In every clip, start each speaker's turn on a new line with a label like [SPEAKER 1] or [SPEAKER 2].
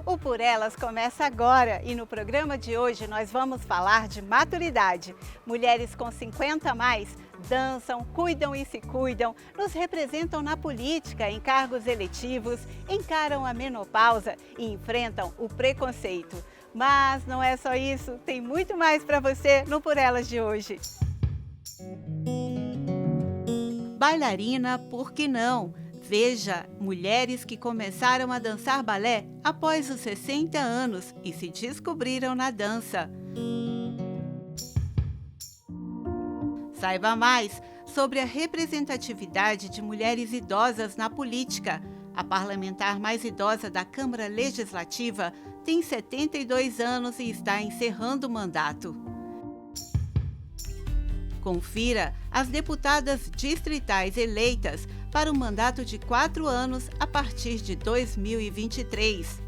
[SPEAKER 1] O Por Elas começa agora e no programa de hoje nós vamos falar de maturidade. Mulheres com 50 a mais dançam, cuidam e se cuidam, nos representam na política, em cargos eletivos, encaram a menopausa e enfrentam o preconceito. Mas não é só isso, tem muito mais para você no Por Elas de hoje. Bailarina, por que não? Veja mulheres que começaram a dançar balé após os 60 anos e se descobriram na dança. Saiba mais sobre a representatividade de mulheres idosas na política. A parlamentar mais idosa da Câmara Legislativa tem 72 anos e está encerrando o mandato. Confira as deputadas distritais eleitas para o mandato de 4 anos a partir de 2023.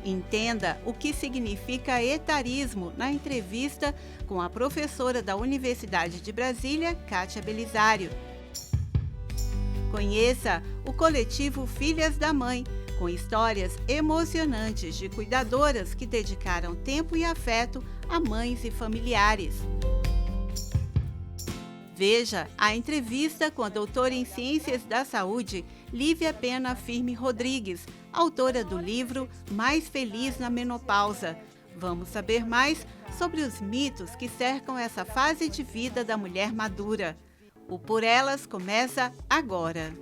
[SPEAKER 1] Entenda o que significa etarismo na entrevista com a professora da Universidade de Brasília, Kátia Belisário. Conheça o coletivo Filhas da Mãe, com histórias emocionantes de cuidadoras que dedicaram tempo e afeto a mães e familiares. Veja a entrevista com a doutora em Ciências da Saúde, Lívia Pena Firme Rodrigues, autora do livro Mais Feliz na Menopausa. Vamos saber mais sobre os mitos que cercam essa fase de vida da mulher madura. O Por Elas começa agora.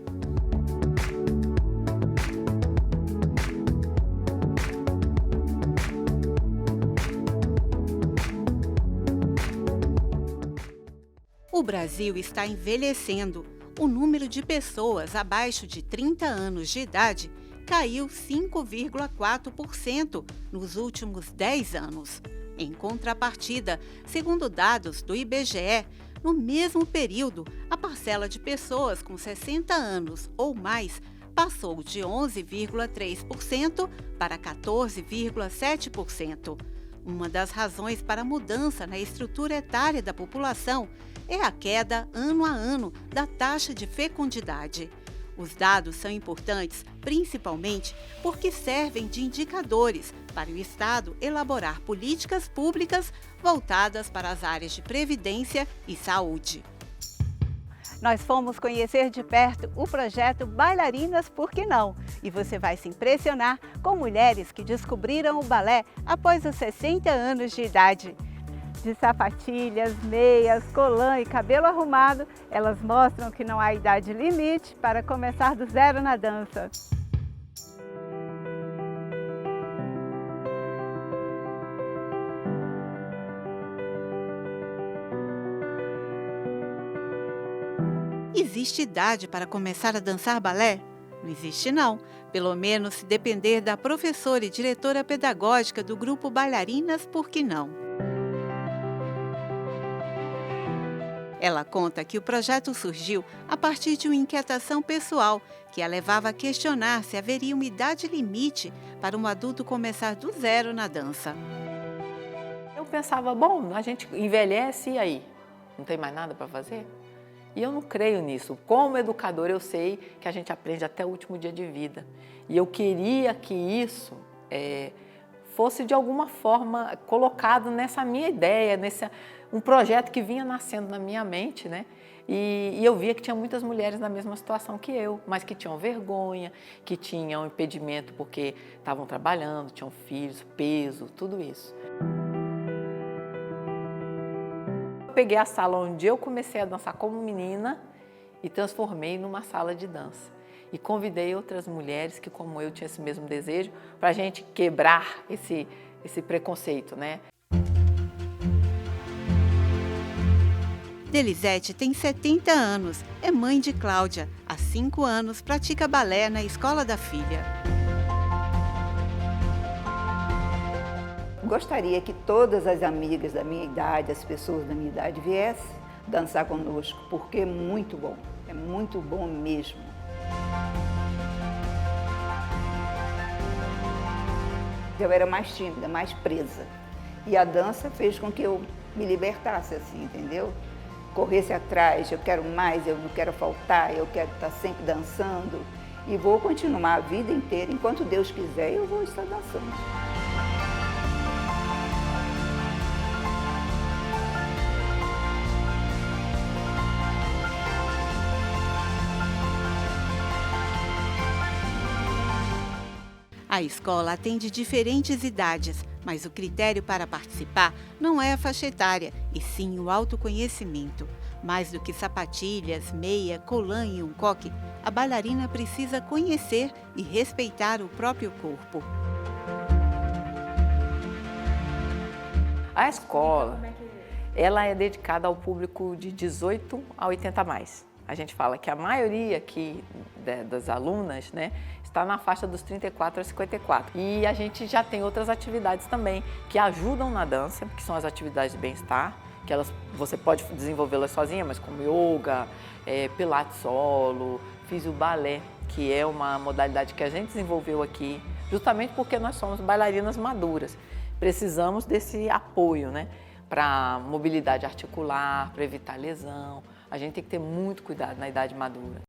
[SPEAKER 1] O Brasil está envelhecendo. O número de pessoas abaixo de 30 anos de idade caiu 5,4% nos últimos 10 anos. Em contrapartida, segundo dados do IBGE, no mesmo período, a parcela de pessoas com 60 anos ou mais passou de 11,3% para 14,7%. Uma das razões para a mudança na estrutura etária da população é a queda ano a ano da taxa de fecundidade. Os dados são importantes, principalmente porque servem de indicadores para o Estado elaborar políticas públicas voltadas para as áreas de previdência e saúde. Nós fomos conhecer de perto o projeto Bailarinas Por que Não? E você vai se impressionar com mulheres que descobriram o balé após os 60 anos de idade. De sapatilhas, meias, colã e cabelo arrumado, elas mostram que não há idade limite para começar do zero na dança. Existe idade para começar a dançar balé? Não existe não, pelo menos se depender da professora e diretora pedagógica do grupo Bailarinas Por que Não. Ela conta que o projeto surgiu a partir de uma inquietação pessoal que a levava a questionar se haveria uma idade limite para um adulto começar do zero na dança.
[SPEAKER 2] Eu pensava, bom, a gente envelhece e aí? Não tem mais nada para fazer? E eu não creio nisso. Como educadora, eu sei que a gente aprende até o último dia de vida. E eu queria que isso fosse, de alguma forma, colocado nessa minha ideia, um projeto que vinha nascendo na minha mente, né? E eu via que tinha muitas mulheres na mesma situação que eu, mas que tinham vergonha, que tinham impedimento porque estavam trabalhando, tinham filhos, peso, tudo isso. Peguei a sala onde eu comecei a dançar como menina e transformei numa sala de dança. E convidei outras mulheres que, como eu, tinham esse mesmo desejo para a gente quebrar esse preconceito, né?
[SPEAKER 1] Delisete tem 70 anos, é mãe de Cláudia. Há 5 anos pratica balé na escola da filha.
[SPEAKER 3] Gostaria que todas as amigas da minha idade, as pessoas da minha idade, viessem dançar conosco, porque é muito bom mesmo. Eu era mais tímida, mais presa. E a dança fez com que eu me libertasse, assim, entendeu? Corresse atrás, eu quero mais, eu não quero faltar, eu quero estar sempre dançando. E vou continuar a vida inteira, enquanto Deus quiser, eu vou estar dançando.
[SPEAKER 1] A escola atende diferentes idades, mas o critério para participar não é a faixa etária, e sim o autoconhecimento. Mais do que sapatilhas, meia, colã e um coque, a bailarina precisa conhecer e respeitar o próprio corpo.
[SPEAKER 2] A escola, ela é dedicada ao público de 18 a 80 a mais. A gente fala que a maioria aqui das alunas, né, está na faixa dos 34 a 54. E a gente já tem outras atividades também que ajudam na dança, que são as atividades de bem-estar, que você pode desenvolvê-las sozinha, mas como yoga, pilates solo, fiz o balé, que é uma modalidade que a gente desenvolveu aqui, justamente porque nós somos bailarinas maduras. Precisamos desse apoio, né, para mobilidade articular, para evitar lesão. A gente tem que ter muito cuidado na idade madura.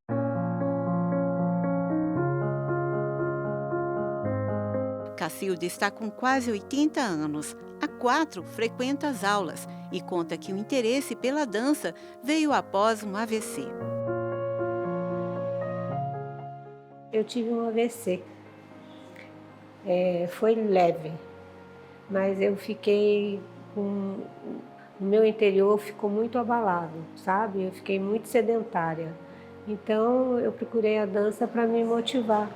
[SPEAKER 1] Cacilda está com quase 80 anos. Há 4 frequenta as aulas e conta que o interesse pela dança veio após um AVC.
[SPEAKER 4] Eu tive um AVC. Foi leve, mas eu fiquei com... O meu interior ficou muito abalado, sabe? Eu fiquei muito sedentária. Então, eu procurei a dança para me motivar.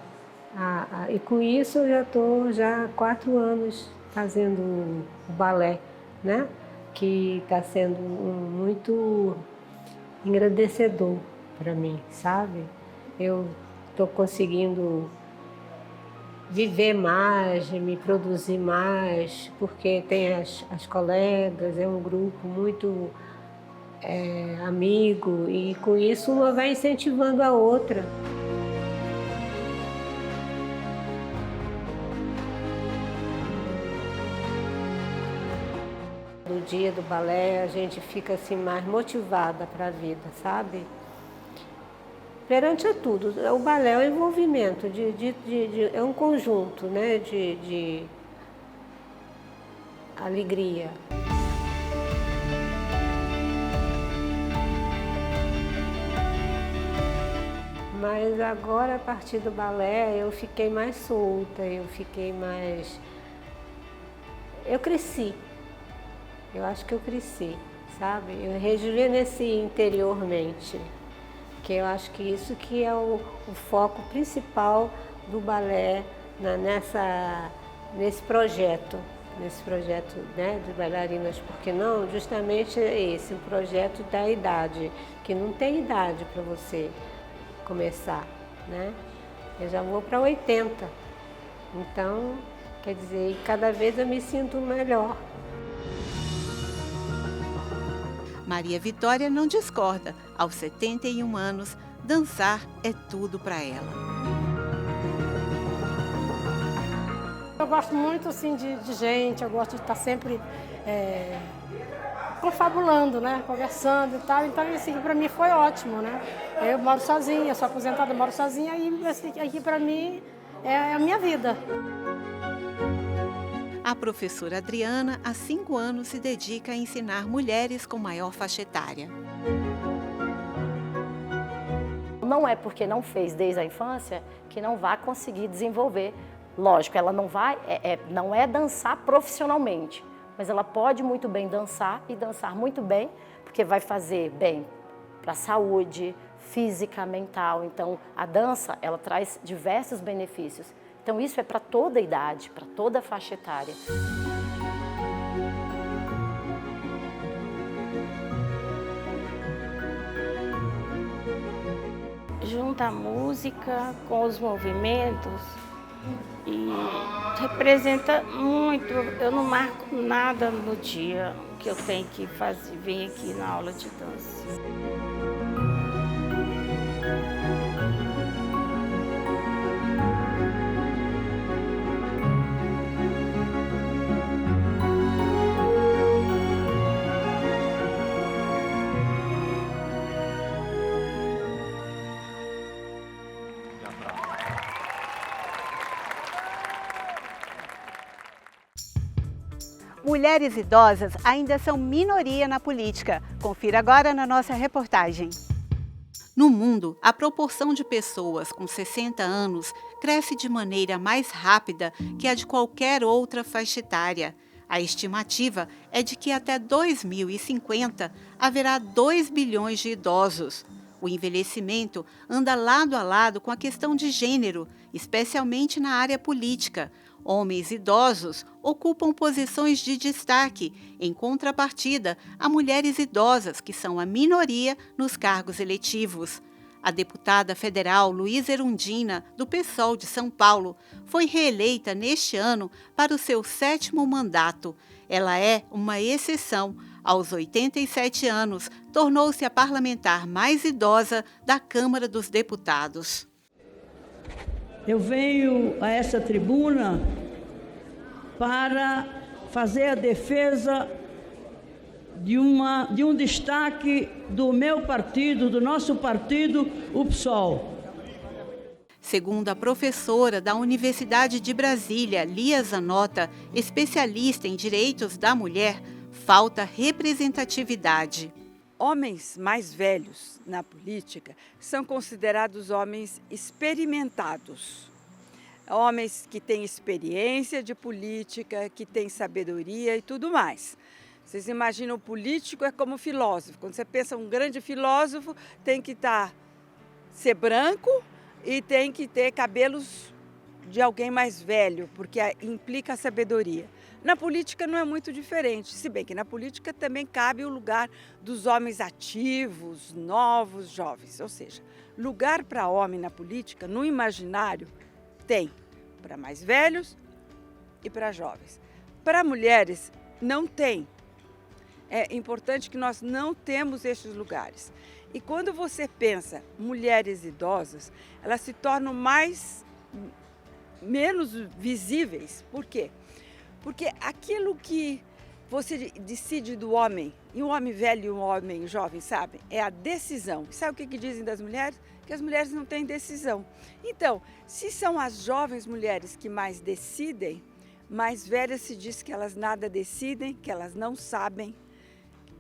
[SPEAKER 4] E com isso, eu já estou há 4 anos fazendo o balé, né? Que está sendo muito engrandecedor para mim, sabe? Eu estou conseguindo viver mais, me produzir mais, porque tem as colegas, é um grupo muito amigo, e com isso uma vai incentivando a outra. No dia do balé a gente fica assim mais motivada para a vida, sabe? Perante a tudo, o balé é um envolvimento, é um conjunto, né, de alegria. Mas agora, a partir do balé, eu fiquei mais solta, eu cresci. Eu acho que eu cresci, sabe? Eu rejuvenesci interiormente. Que eu acho que isso que é o foco principal do balé nesse projeto, né, de bailarinas, porque não, justamente é esse, um projeto da idade, que não tem idade para você começar, né? Eu já vou para 80, então, quer dizer, cada vez eu me sinto melhor.
[SPEAKER 1] Maria Vitória não discorda. Aos 71 anos, dançar é tudo para ela.
[SPEAKER 5] Eu gosto muito assim, de gente, eu gosto de estar sempre confabulando, né? Conversando e tal. Então, assim, para mim foi ótimo, né? Eu moro sozinha, sou aposentada, moro sozinha e assim, aqui para mim é a minha vida.
[SPEAKER 1] A professora Adriana, há 5 anos, se dedica a ensinar mulheres com maior faixa etária.
[SPEAKER 6] Não é porque não fez desde a infância que não vai conseguir desenvolver. Lógico, ela não é dançar profissionalmente, mas ela pode muito bem dançar e dançar muito bem, porque vai fazer bem para a saúde física, mental. Então, a dança, ela traz diversos benefícios. Então, isso é para toda a idade, para toda a faixa etária.
[SPEAKER 7] Junta a música com os movimentos e representa muito. Eu não marco nada no dia que eu tenho que fazer, vir aqui na aula de dança.
[SPEAKER 1] Mulheres idosas ainda são minoria na política. Confira agora na nossa reportagem. No mundo, a proporção de pessoas com 60 anos cresce de maneira mais rápida que a de qualquer outra faixa etária. A estimativa é de que até 2050 haverá 2 bilhões de idosos. O envelhecimento anda lado a lado com a questão de gênero, especialmente na área política. Homens idosos ocupam posições de destaque, em contrapartida a mulheres idosas, que são a minoria nos cargos eletivos. A deputada federal Luísa Erundina, do PSOL de São Paulo, foi reeleita neste ano para o seu 7º mandato. Ela é uma exceção. Aos 87 anos, tornou-se a parlamentar mais idosa da Câmara dos Deputados.
[SPEAKER 8] Eu venho a essa tribuna para fazer a defesa de um destaque do meu partido, do nosso partido, o PSOL.
[SPEAKER 1] Segundo a professora da Universidade de Brasília, Lia Zanota, especialista em direitos da mulher, falta representatividade.
[SPEAKER 9] Homens mais velhos na política são considerados homens experimentados. Homens que têm experiência de política, que têm sabedoria e tudo mais. Vocês imaginam, o político é como filósofo. Quando você pensa um grande filósofo, tem que ser branco e tem que ter cabelos de alguém mais velho, porque implica a sabedoria. Na política não é muito diferente, se bem que na política também cabe o lugar dos homens ativos, novos, jovens. Ou seja, lugar para homem na política, no imaginário, tem para mais velhos e para jovens. Para mulheres, não tem. É importante que nós não temos estes lugares. E quando você pensa mulheres idosas, elas se tornam menos visíveis. Por quê? Porque aquilo que você decide do homem, e um homem velho e um homem jovem, sabem? É a decisão. E sabe o que dizem das mulheres? Que as mulheres não têm decisão. Então, se são as jovens mulheres que mais decidem, mais velhas se diz que elas nada decidem, que elas não sabem,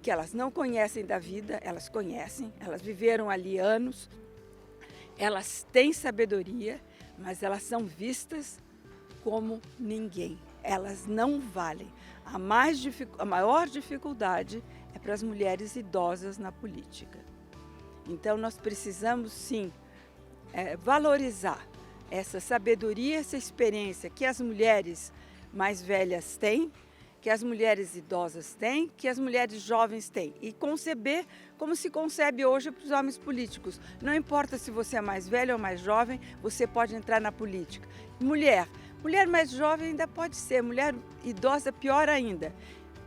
[SPEAKER 9] que elas não conhecem da vida, elas conhecem, elas viveram ali anos, elas têm sabedoria, mas elas são vistas como ninguém. Elas não valem. A maior dificuldade é para as mulheres idosas na política. Então, nós precisamos, sim, valorizar essa sabedoria, essa experiência que as mulheres mais velhas têm, que as mulheres idosas têm, que as mulheres jovens têm. E conceber como se concebe hoje para os homens políticos. Não importa se você é mais velho ou mais jovem, você pode entrar na política. Mulher mais jovem ainda pode ser, mulher idosa pior ainda.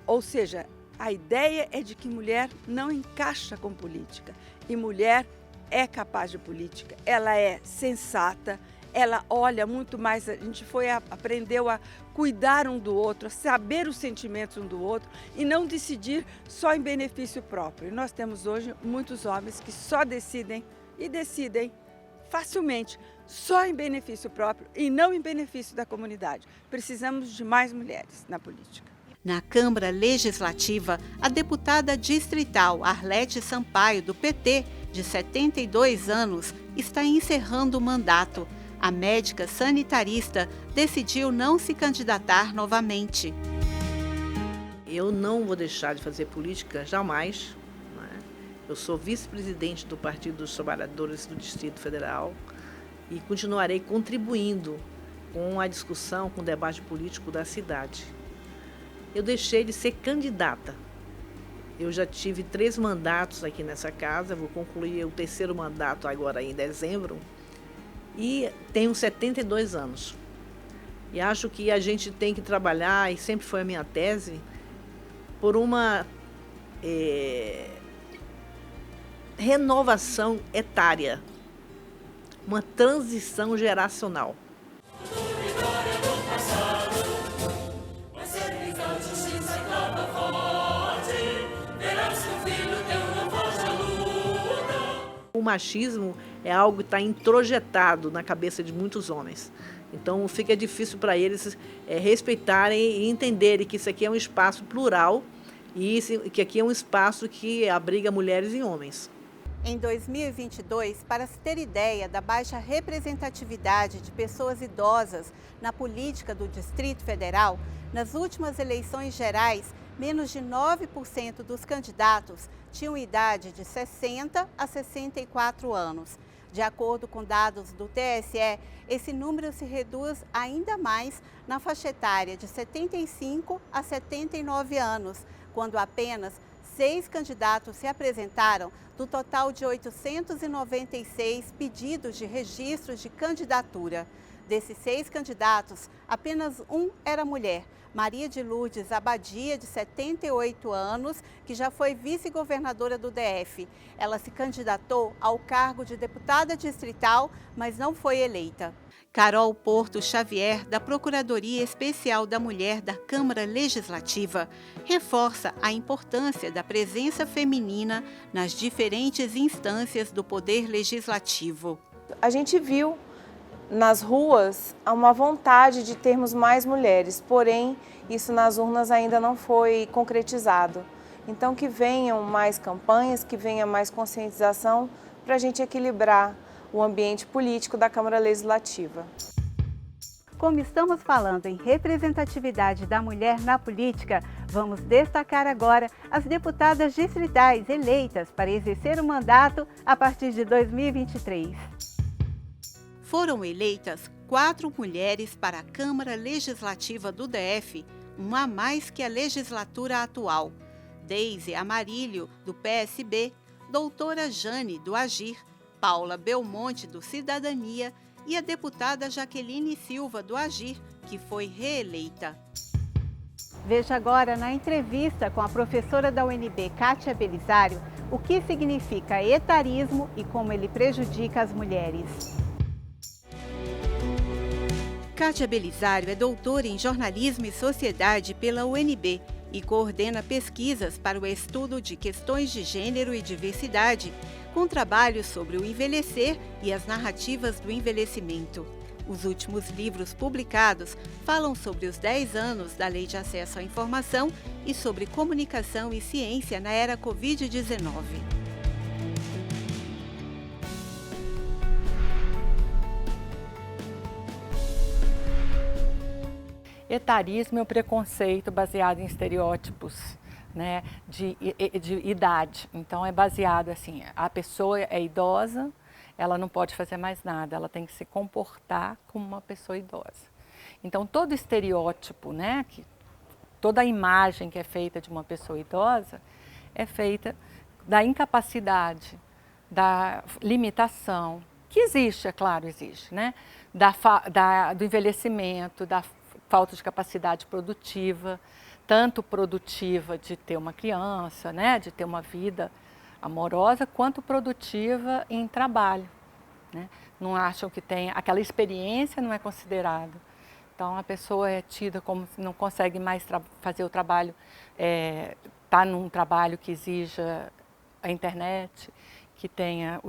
[SPEAKER 9] Ou seja, a ideia é de que mulher não encaixa com política. E mulher é capaz de política, ela é sensata, ela olha muito mais, a gente aprendeu a cuidar um do outro, a saber os sentimentos um do outro e não decidir só em benefício próprio. E nós temos hoje muitos homens que só decidem facilmente, só em benefício próprio e não em benefício da comunidade. Precisamos de mais mulheres na política.
[SPEAKER 1] Na Câmara Legislativa, a deputada distrital Arlete Sampaio, do PT, de 72 anos, está encerrando o mandato. A médica sanitarista decidiu não se candidatar novamente.
[SPEAKER 10] Eu não vou deixar de fazer política jamais. Né? Eu sou vice-presidente do Partido dos Trabalhadores do Distrito Federal e continuarei contribuindo com a discussão, com o debate político da cidade. Eu deixei de ser candidata. Eu já tive 3 mandatos aqui nessa casa, vou concluir o 3º mandato agora em dezembro. E tenho 72 anos. E acho que a gente tem que trabalhar, e sempre foi a minha tese, por uma renovação etária, uma transição geracional. O machismo é algo que está introjetado na cabeça de muitos homens. Então fica difícil para eles respeitarem e entenderem que isso aqui é um espaço plural e que aqui é um espaço que abriga mulheres e homens.
[SPEAKER 1] Em 2022, para se ter ideia da baixa representatividade de pessoas idosas na política do Distrito Federal, nas últimas eleições gerais, menos de 9% dos candidatos tinham idade de 60 a 64 anos. De acordo com dados do TSE, esse número se reduz ainda mais na faixa etária de 75 a 79 anos, quando apenas 6 candidatos se apresentaram do total de 896 pedidos de registro de candidatura. Desses 6 candidatos, apenas um era mulher, Maria de Lourdes Abadia, de 78 anos, que já foi vice-governadora do DF. Ela se candidatou ao cargo de deputada distrital, mas não foi eleita. Carol Porto Xavier, da Procuradoria Especial da Mulher da Câmara Legislativa, reforça a importância da presença feminina nas diferentes instâncias do Poder Legislativo.
[SPEAKER 11] A gente viu nas ruas uma vontade de termos mais mulheres, porém isso nas urnas ainda não foi concretizado. Então que venham mais campanhas, que venha mais conscientização para a gente equilibrar o ambiente político da Câmara Legislativa.
[SPEAKER 1] Como estamos falando em representatividade da mulher na política, vamos destacar agora as deputadas distritais eleitas para exercer o mandato a partir de 2023. Foram eleitas 4 mulheres para a Câmara Legislativa do DF, uma a mais que a legislatura atual. Deise Amarílio, do PSB, doutora Jane, do Agir, Paula Belmonte, do Cidadania, e a deputada Jaqueline Silva, do Agir, que foi reeleita. Veja agora na entrevista com a professora da UNB, Kátia Belisário, o que significa etarismo e como ele prejudica as mulheres. Kátia Belisário é doutora em Jornalismo e Sociedade pela UNB e coordena pesquisas para o estudo de questões de gênero e diversidade, com trabalhos sobre o envelhecer e as narrativas do envelhecimento. Os últimos livros publicados falam sobre os 10 anos da Lei de Acesso à Informação e sobre comunicação e ciência na era Covid-19.
[SPEAKER 2] Etarismo é o preconceito baseado em estereótipos, né, de idade. Então é baseado assim, a pessoa é idosa, ela não pode fazer mais nada, ela tem que se comportar como uma pessoa idosa. Então todo estereótipo, né, toda a imagem que é feita de uma pessoa idosa é feita da incapacidade, da limitação, que existe, é claro, existe, né, do envelhecimento, da falta de capacidade produtiva, tanto produtiva de ter uma criança, né, de ter uma vida amorosa, quanto produtiva em trabalho, né? Não acham que tem aquela experiência, não é considerado. Então a pessoa é tida como se não consegue mais fazer o trabalho, tá num trabalho que exija a internet, que tenha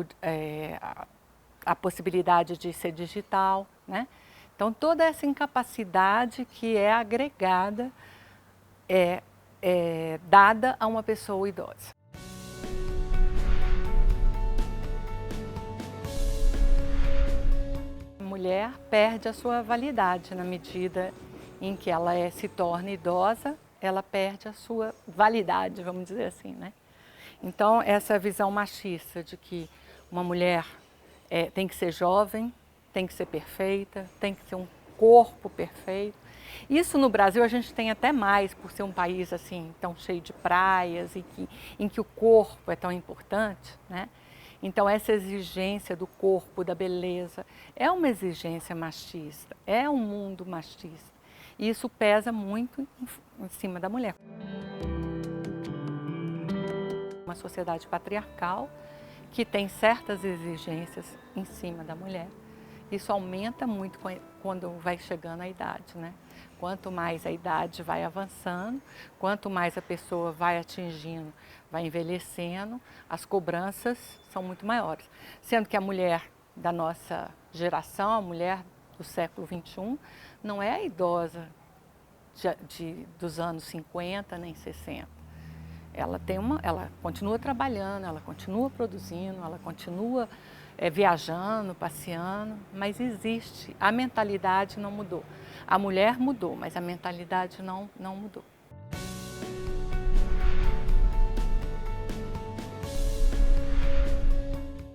[SPEAKER 2] a possibilidade de ser digital, né? Então toda essa incapacidade que é agregada é dada a uma pessoa idosa. A mulher perde a sua validade na medida em que ela se torna idosa, ela perde a sua validade, vamos dizer assim, né? Então essa visão machista de que uma mulher tem que ser jovem, tem que ser perfeita, tem que ter um corpo perfeito. Isso no Brasil a gente tem até mais, por ser um país assim tão cheio de praias e em que o corpo é tão importante, né? Então essa exigência do corpo, da beleza, é uma exigência machista, é um mundo machista. E isso pesa muito em cima da mulher. Uma sociedade patriarcal que tem certas exigências em cima da mulher. Isso aumenta muito quando vai chegando a idade, né? Quanto mais a idade vai avançando, quanto mais a pessoa vai atingindo, vai envelhecendo, as cobranças são muito maiores. Sendo que a mulher da nossa geração, a mulher do século XXI, não é a idosa dos anos 50 nem 60. Ela continua trabalhando, ela continua produzindo, ela continua viajando, passeando, mas existe. A mentalidade não mudou. A mulher mudou, mas a mentalidade não mudou.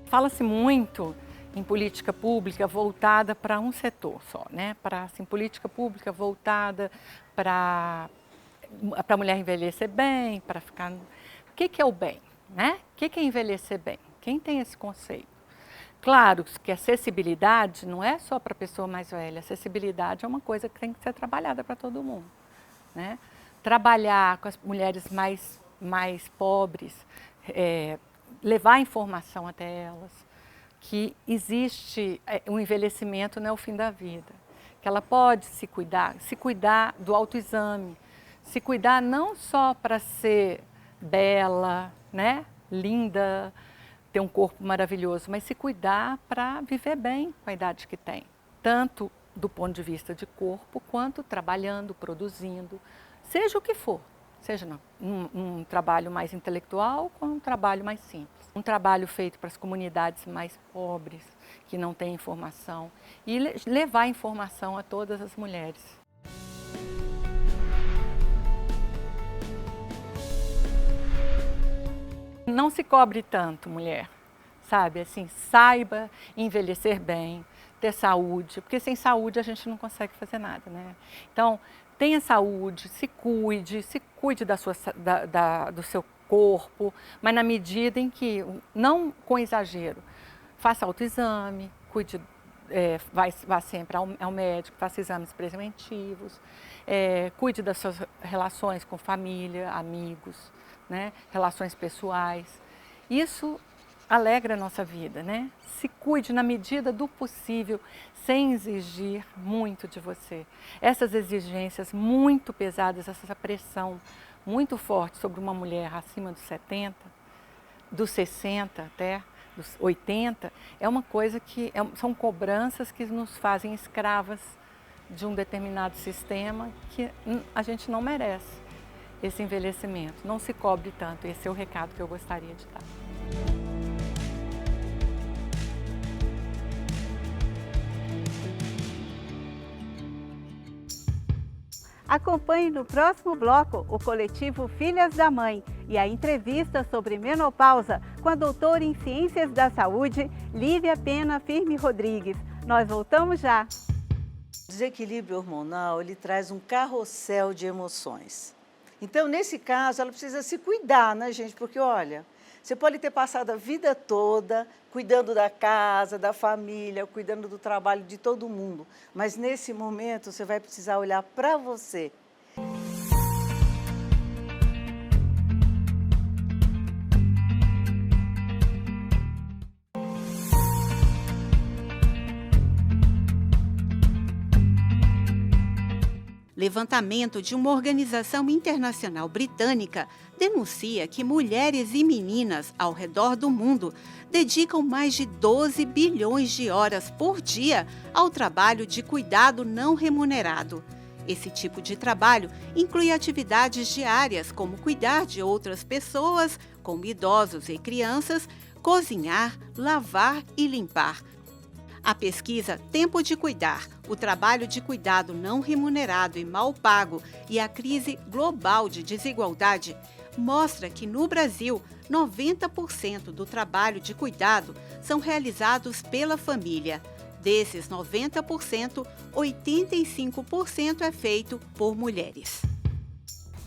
[SPEAKER 2] Fala-se muito em política pública voltada para um setor só, né? Política pública voltada para a mulher envelhecer bem, para ficar... O que é o bem, né? O que é envelhecer bem? Quem tem esse conceito? Claro que acessibilidade não é só para a pessoa mais velha, acessibilidade é uma coisa que tem que ser trabalhada para todo mundo, né? Trabalhar com as mulheres mais pobres, levar informação até elas, que existe um envelhecimento, não é o fim da vida, que ela pode se cuidar do autoexame, se cuidar não só para ser bela, né, linda, ter um corpo maravilhoso, mas se cuidar para viver bem com a idade que tem, tanto do ponto de vista de corpo, quanto trabalhando, produzindo, seja o que for, seja um trabalho mais intelectual ou um trabalho mais simples. Um trabalho feito para as comunidades mais pobres, que não têm informação, e levar informação a todas as mulheres. Não se cobre tanto, mulher, sabe? Assim, saiba envelhecer bem, ter saúde, porque sem saúde a gente não consegue fazer nada, né? Então, tenha saúde, se cuide do seu corpo, mas na medida em que, não com exagero, faça autoexame, cuide, vá sempre ao médico, faça exames preventivos, cuide das suas relações com família, amigos, né? Relações pessoais. Isso alegra a nossa vida, né? Se cuide na medida do possível, sem exigir muito de você. Essas exigências muito pesadas, essa pressão muito forte sobre uma mulher acima dos 70, dos 60 até, dos 80, é uma coisa que são cobranças que nos fazem escravas de um determinado sistema que a gente não merece. Esse envelhecimento, não se cobre tanto, esse é o recado que eu gostaria de dar.
[SPEAKER 1] Acompanhe no próximo bloco o coletivo Filhas da Mãe e a entrevista sobre menopausa com a doutora em Ciências da Saúde, Lívia Pena Firme Rodrigues. Nós voltamos já.
[SPEAKER 12] O desequilíbrio hormonal, ele traz um carrossel de emoções. Então, nesse caso, ela precisa se cuidar, né, gente? Porque, olha, você pode ter passado a vida toda cuidando da casa, da família, cuidando do trabalho de todo mundo, mas nesse momento você vai precisar olhar para você.
[SPEAKER 1] Levantamento de uma organização internacional britânica denuncia que mulheres e meninas ao redor do mundo dedicam mais de 12 bilhões de horas por dia ao trabalho de cuidado não remunerado. Esse tipo de trabalho inclui atividades diárias como cuidar de outras pessoas, como idosos e crianças, cozinhar, lavar e limpar. A pesquisa Tempo de Cuidar, o trabalho de cuidado não remunerado e mal pago e a crise global de desigualdade mostra que no Brasil, 90% do trabalho de cuidado são realizados pela família. Desses 90%, 85% é feito por mulheres.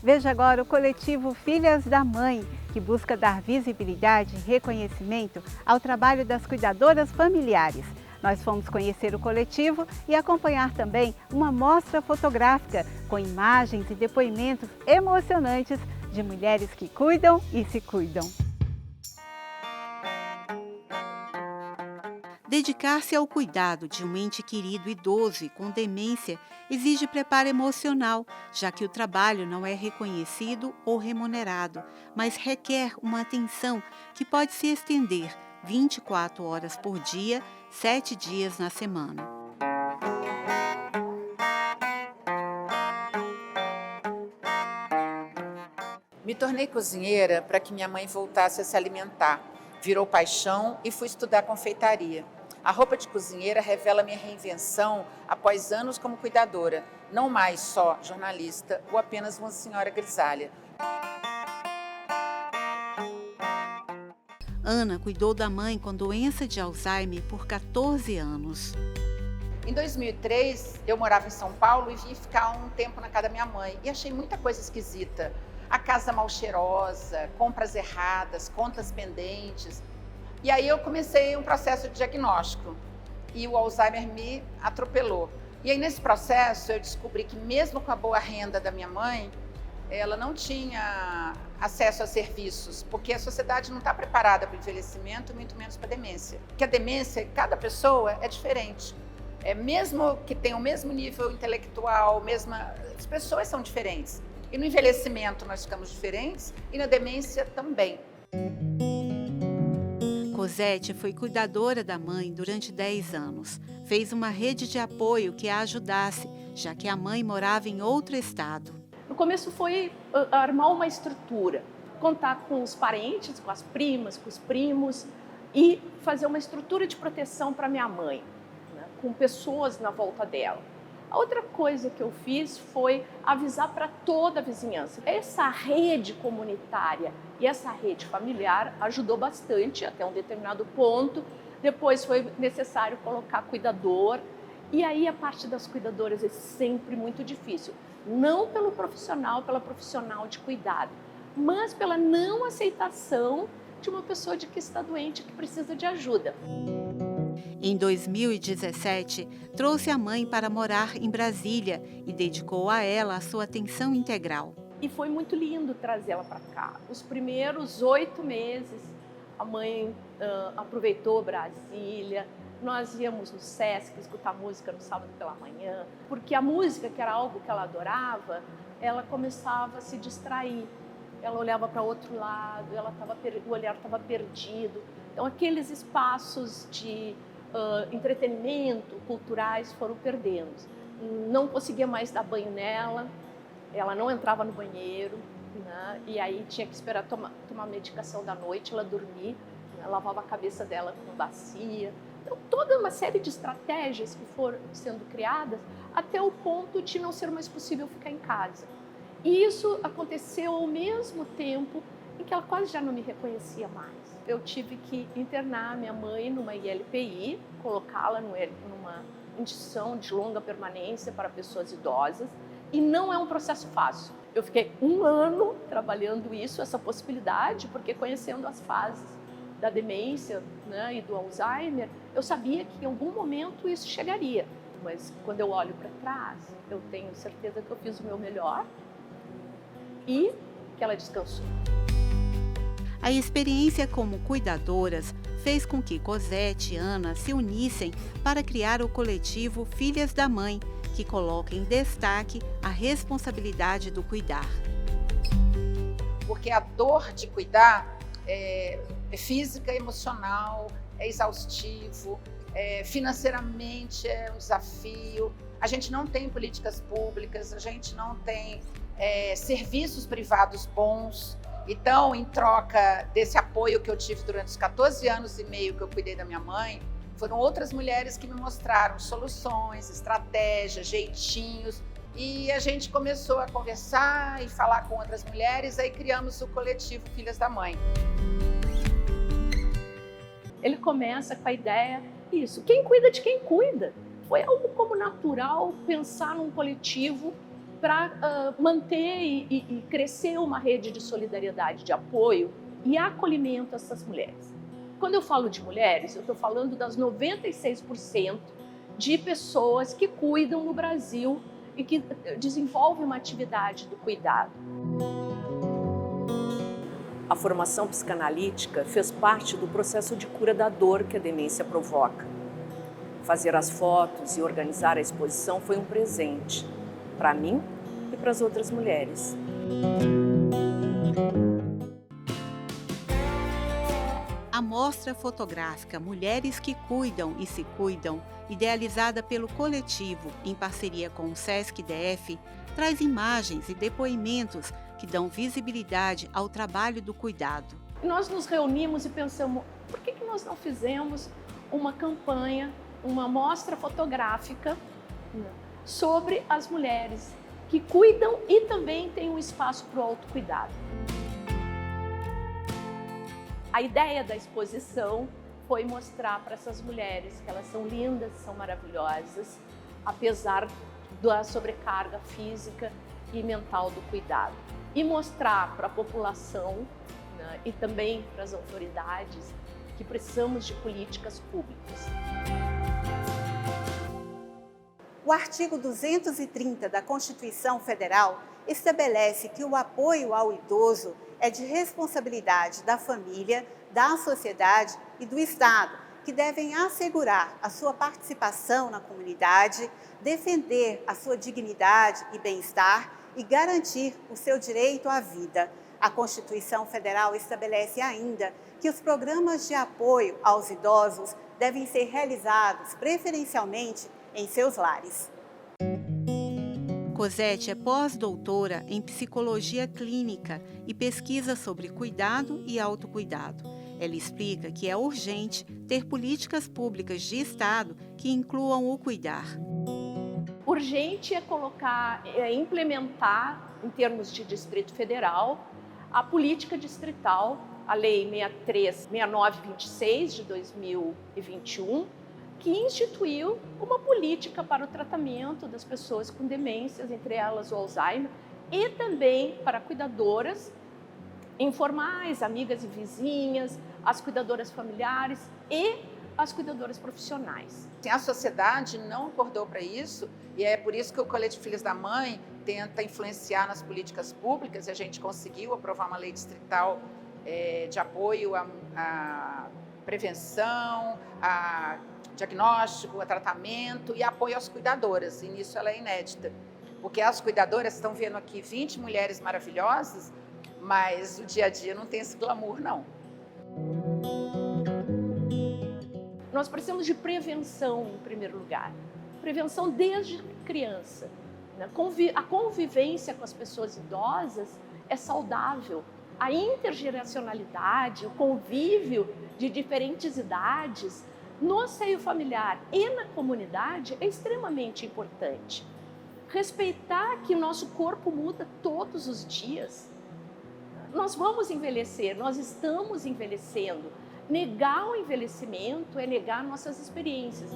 [SPEAKER 1] Veja agora o coletivo Filhas da Mãe, que busca dar visibilidade e reconhecimento ao trabalho das cuidadoras familiares. Nós fomos conhecer o coletivo e acompanhar também uma mostra fotográfica com imagens e depoimentos emocionantes de mulheres que cuidam e se cuidam. Dedicar-se ao cuidado de um ente querido idoso e com demência exige preparo emocional, já que o trabalho não é reconhecido ou remunerado, mas requer uma atenção que pode se estender 24 horas por dia, 7 dias na semana.
[SPEAKER 13] Me tornei cozinheira para que minha mãe voltasse a se alimentar. Virou paixão e fui estudar confeitaria. A roupa de cozinheira revela minha reinvenção após anos como cuidadora, não mais só jornalista ou apenas uma senhora grisalha.
[SPEAKER 1] Ana cuidou da mãe com doença de Alzheimer por 14 anos.
[SPEAKER 13] Em 2003, eu morava em São Paulo e vim ficar um tempo na casa da minha mãe e achei muita coisa esquisita. A casa mal cheirosa, compras erradas, contas pendentes. E aí eu comecei um processo de diagnóstico e o Alzheimer me atropelou. E aí nesse processo eu descobri que mesmo com a boa renda da minha mãe, ela não tinha acesso a serviços, porque a sociedade não está preparada para o envelhecimento, muito menos para a demência. Porque a demência, cada pessoa é diferente. Mesmo que tenha o mesmo nível intelectual, as pessoas são diferentes. E no envelhecimento nós ficamos diferentes e na demência também.
[SPEAKER 1] Cosete foi cuidadora da mãe durante 10 anos. Fez uma rede de apoio que a ajudasse, já que a mãe morava em outro estado.
[SPEAKER 14] No começo foi armar uma estrutura, contar com os parentes, com as primas, com os primos e fazer uma estrutura de proteção para minha mãe, né, com pessoas na volta dela. A outra coisa que eu fiz foi avisar para toda a vizinhança. Essa rede comunitária e essa rede familiar ajudou bastante até um determinado ponto. Depois foi necessário colocar cuidador. E aí a parte das cuidadoras é sempre muito difícil. Não pela profissional de cuidado, mas pela não aceitação de uma pessoa que está doente, que precisa de ajuda.
[SPEAKER 1] Em 2017, trouxe a mãe para morar em Brasília e dedicou a ela a sua atenção integral.
[SPEAKER 14] E foi muito lindo trazê-la para cá. Os primeiros 8 meses, a mãe aproveitou Brasília. Nós íamos no Sesc escutar música no sábado pela manhã, porque a música, que era algo que ela adorava, ela começava a se distrair. Ela olhava para outro lado, o olhar estava perdido. Então, aqueles espaços de entretenimento, culturais, foram perdendo. Não conseguia mais dar banho nela, ela não entrava no banheiro, né? E aí tinha que esperar tomar medicação da noite, ela dormir, né? Lavava a cabeça dela com bacia. Então, toda uma série de estratégias que foram sendo criadas até o ponto de não ser mais possível ficar em casa. E isso aconteceu ao mesmo tempo em que ela quase já não me reconhecia mais. Eu tive que internar minha mãe numa ILPI, colocá-la numa instituição de longa permanência para pessoas idosas, e não é um processo fácil. Eu fiquei 1 ano trabalhando essa possibilidade, porque conhecendo as fases da demência, né, e do Alzheimer, eu sabia que em algum momento isso chegaria. Mas quando eu olho para trás, eu tenho certeza que eu fiz o meu melhor e que ela descansou.
[SPEAKER 1] A experiência como cuidadoras fez com que Cosete e Ana se unissem para criar o coletivo Filhas da Mãe, que coloca em destaque a responsabilidade do cuidar.
[SPEAKER 13] Porque a dor de cuidar é física, emocional, é exaustivo, financeiramente é um desafio. A gente não tem políticas públicas, a gente não tem serviços privados bons. Então, em troca desse apoio que eu tive durante os 14 anos e meio que eu cuidei da minha mãe, foram outras mulheres que me mostraram soluções, estratégias, jeitinhos. E a gente começou a conversar e falar com outras mulheres, aí criamos o coletivo Filhas da Mãe.
[SPEAKER 14] Ele começa com a ideia, quem cuida de quem cuida. Foi algo como natural pensar num coletivo para manter e crescer uma rede de solidariedade, de apoio e acolhimento a essas mulheres. Quando eu falo de mulheres, eu estou falando das 96% de pessoas que cuidam no Brasil e que desenvolvem uma atividade do cuidado.
[SPEAKER 15] A formação psicanalítica fez parte do processo de cura da dor que a demência provoca. Fazer as fotos e organizar a exposição foi um presente para mim e para as outras mulheres.
[SPEAKER 1] A mostra fotográfica Mulheres que Cuidam e Se Cuidam, idealizada pelo coletivo em parceria com o SESC DF, traz imagens e depoimentos que dão visibilidade ao trabalho do cuidado.
[SPEAKER 14] Nós nos reunimos e pensamos, por que nós não fizemos uma campanha, uma mostra fotográfica sobre as mulheres que cuidam e também têm um espaço para o autocuidado. A ideia da exposição foi mostrar para essas mulheres que elas são lindas, são maravilhosas, apesar da sobrecarga física e mental do cuidado. E mostrar para a população, né, e também para as autoridades que precisamos de políticas públicas.
[SPEAKER 1] O artigo 230 da Constituição Federal estabelece que o apoio ao idoso é de responsabilidade da família, da sociedade e do Estado, que devem assegurar a sua participação na comunidade, defender a sua dignidade e bem-estar e garantir o seu direito à vida. A Constituição Federal estabelece ainda que os programas de apoio aos idosos devem ser realizados preferencialmente em seus lares. Cosete é pós-doutora em psicologia clínica e pesquisa sobre cuidado e autocuidado. Ela explica que é urgente ter políticas públicas de Estado que incluam o cuidar.
[SPEAKER 14] Urgente é implementar, em termos de Distrito Federal, a política distrital, a Lei 6926 de 2021, que instituiu uma política para o tratamento das pessoas com demências, entre elas o Alzheimer, e também para cuidadoras informais, amigas e vizinhas, as cuidadoras familiares e as cuidadoras profissionais.
[SPEAKER 13] A sociedade não acordou para isso e é por isso que o Coletivo Filhas da Mãe tenta influenciar nas políticas públicas e a gente conseguiu aprovar uma lei distrital de apoio à prevenção, a diagnóstico, a tratamento e apoio às cuidadoras. E nisso ela é inédita, porque as cuidadoras estão vendo aqui 20 mulheres maravilhosas, mas o dia a dia não tem esse glamour, não.
[SPEAKER 14] Nós precisamos de prevenção, em primeiro lugar. Prevenção desde criança. A convivência com as pessoas idosas é saudável. A intergeracionalidade, o convívio de diferentes idades no seio familiar e na comunidade é extremamente importante. Respeitar que o nosso corpo muda todos os dias. Nós vamos envelhecer, nós estamos envelhecendo. Negar o envelhecimento é negar nossas experiências.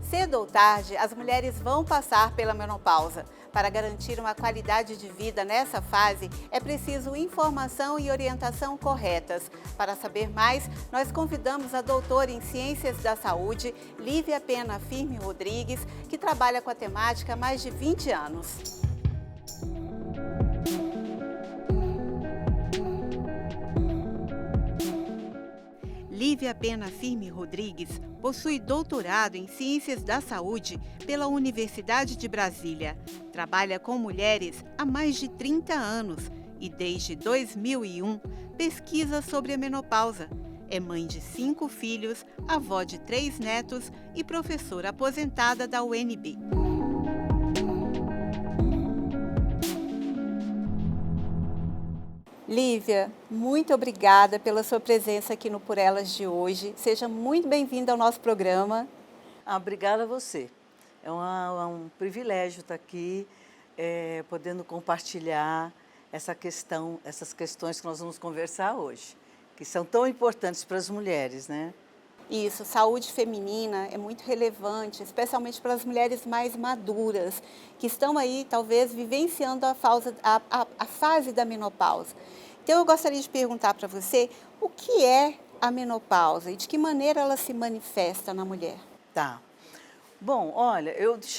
[SPEAKER 1] Cedo ou tarde, as mulheres vão passar pela menopausa. Para garantir uma qualidade de vida nessa fase, é preciso informação e orientação corretas. Para saber mais, nós convidamos a doutora em Ciências da Saúde, Lívia Pena Firme Rodrigues, que trabalha com a temática há mais de 20 anos. Lívia Pena Firme Rodrigues possui doutorado em Ciências da Saúde pela Universidade de Brasília. Trabalha com mulheres há mais de 30 anos e, desde 2001, pesquisa sobre a menopausa. É mãe de 5 filhos, avó de 3 netos e professora aposentada da UNB. Lívia, muito obrigada pela sua presença aqui no Por Elas de hoje. Seja muito bem-vinda ao nosso programa.
[SPEAKER 12] Obrigada a você. É um privilégio estar aqui, podendo compartilhar essas questões que nós vamos conversar hoje, que são tão importantes para as mulheres, né?
[SPEAKER 1] Isso, saúde feminina é muito relevante, especialmente para as mulheres mais maduras, que estão aí, talvez, vivenciando a fase da menopausa. Então, eu gostaria de perguntar para você o que é a menopausa e de que maneira ela se manifesta na mulher.
[SPEAKER 12] Tá. Bom, olha,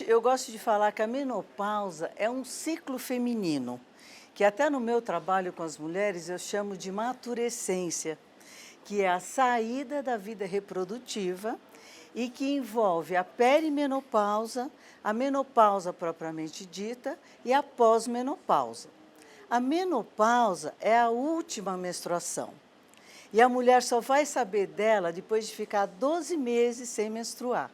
[SPEAKER 12] eu gosto de falar que a menopausa é um ciclo feminino, que até no meu trabalho com as mulheres eu chamo de maturescência, que é a saída da vida reprodutiva e que envolve a perimenopausa, a menopausa propriamente dita e a pós-menopausa. A menopausa é a última menstruação e a mulher só vai saber dela depois de ficar 12 meses sem menstruar.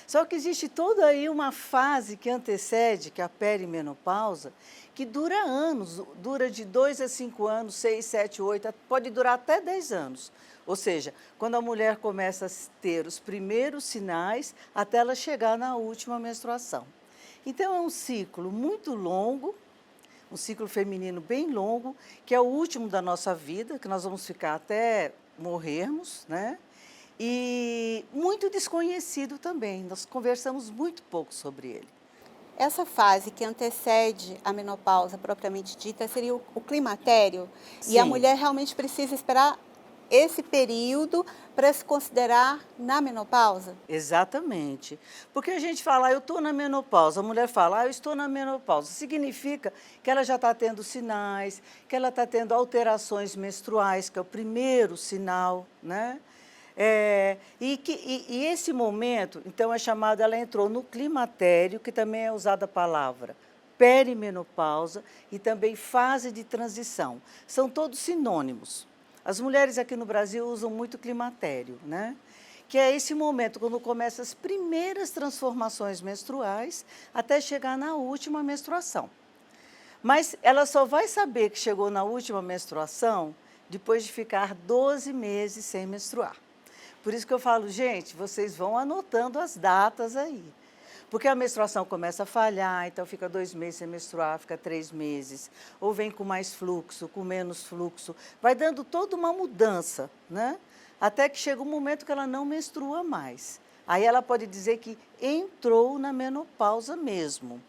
[SPEAKER 12] Só que existe toda aí uma fase que antecede, que é a perimenopausa, que dura anos, dura de 2 a 5 anos, 6, 7, 8, pode durar até 10 anos. Ou seja, quando a mulher começa a ter os primeiros sinais até ela chegar na última menstruação. Então é um ciclo muito longo, um ciclo feminino bem longo, que é o último da nossa vida, que nós vamos ficar até morrermos, né? E muito desconhecido também, nós conversamos muito pouco sobre ele.
[SPEAKER 1] Essa fase que antecede a menopausa propriamente dita seria o climatério?
[SPEAKER 12] Sim.
[SPEAKER 1] E a mulher realmente precisa esperar esse período para se considerar na menopausa?
[SPEAKER 12] Exatamente. Porque a gente fala, eu estou na menopausa, a mulher fala, eu estou na menopausa. Significa que ela já está tendo sinais, que ela está tendo alterações menstruais, que é o primeiro sinal, né? E esse momento, então, é chamado, ela entrou no climatério, que também é usada a palavra perimenopausa e também fase de transição. São todos sinônimos. As mulheres aqui no Brasil usam muito climatério, né? Que é esse momento quando começam as primeiras transformações menstruais até chegar na última menstruação. Mas ela só vai saber que chegou na última menstruação depois de ficar 12 meses sem menstruar. Por isso que eu falo, gente, vocês vão anotando as datas aí. Porque a menstruação começa a falhar, então fica 2 meses sem menstruar, fica 3 meses. Ou vem com mais fluxo, com menos fluxo. Vai dando toda uma mudança, né? Até que chega um momento que ela não menstrua mais. Aí ela pode dizer que entrou na menopausa mesmo.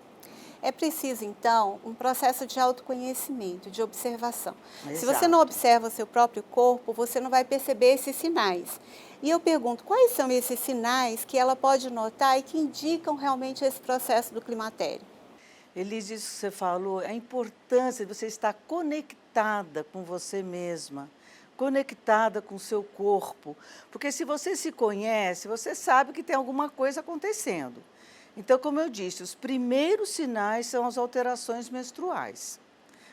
[SPEAKER 1] É preciso, então, um processo de autoconhecimento, de observação.
[SPEAKER 12] Exato.
[SPEAKER 1] Se você não observa o seu próprio corpo, você não vai perceber esses sinais. E eu pergunto, quais são esses sinais que ela pode notar e que indicam realmente esse processo do climatério?
[SPEAKER 12] Elise, isso que você falou, a importância de você estar conectada com você mesma, conectada com o seu corpo. Porque se você se conhece, você sabe que tem alguma coisa acontecendo. Então, como eu disse, os primeiros sinais são as alterações menstruais.